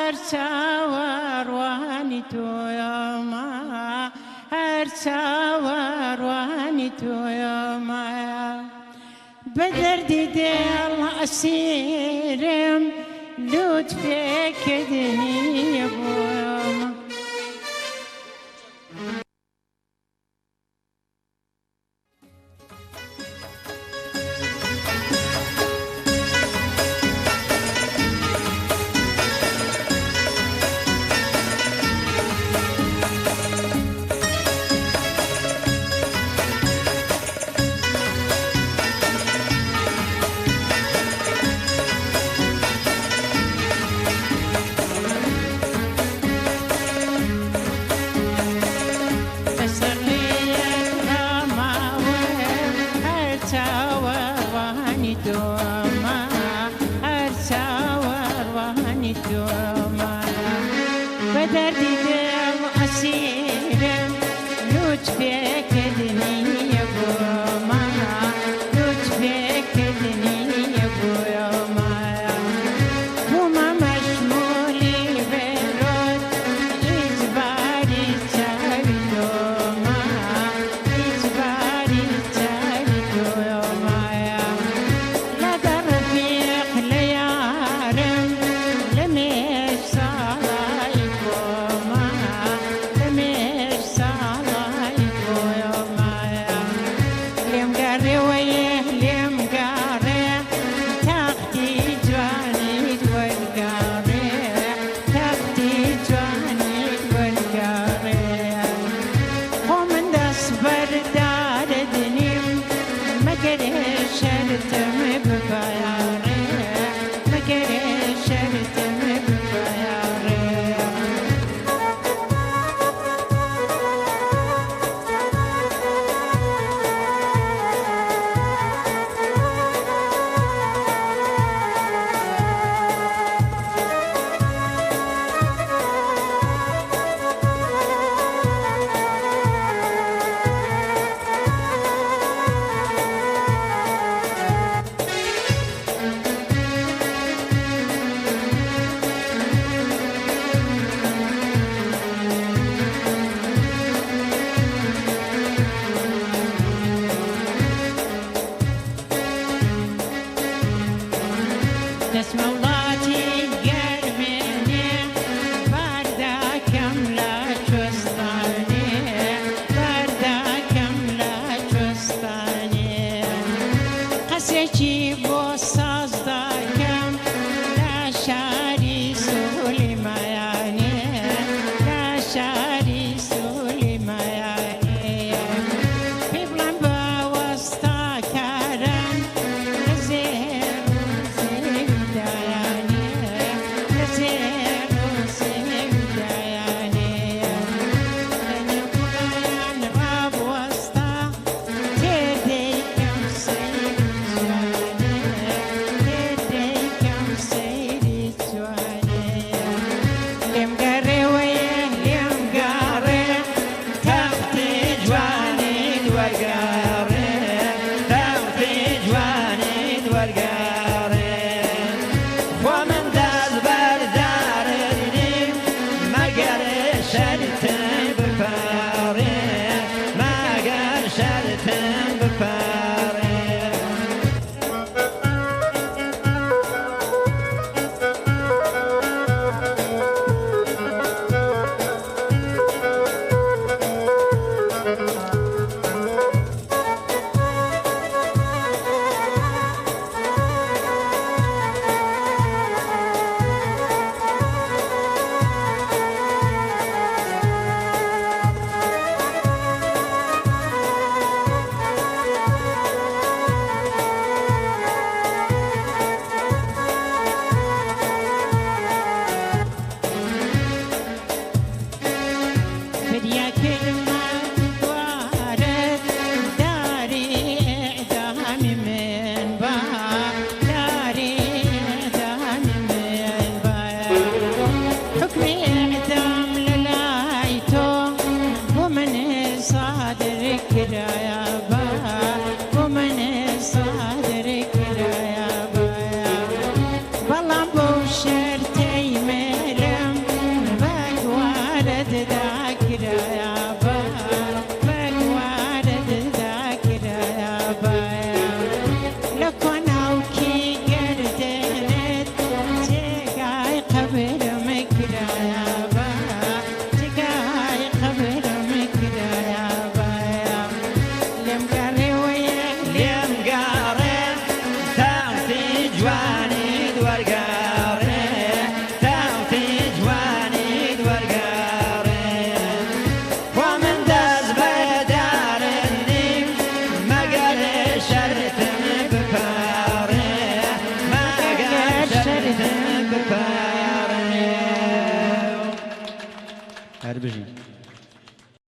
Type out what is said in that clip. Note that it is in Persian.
هرچاوار وانی تویما هرچاوار وانی تویما بدردی دل اسیرم لطفك دنيا بوما بدردي دل أسيرم لطفك دنيا بوما لطفك دنيا بوما بوما مشمولي بالرد إجباري تاري دوما إجباري تاري دوما لا درفيق ليارم لمش صار والله بوشرتي ملم لێم گەڕێ تاوتی جوانی دووەرگەڕێ تاوتی جوانی دووەرگەڕێ بۆ من دەست بەدارت نیم مەگەر شەرتم بپەڕێ مەگەر شەرتم بپەڕێ هەر بژین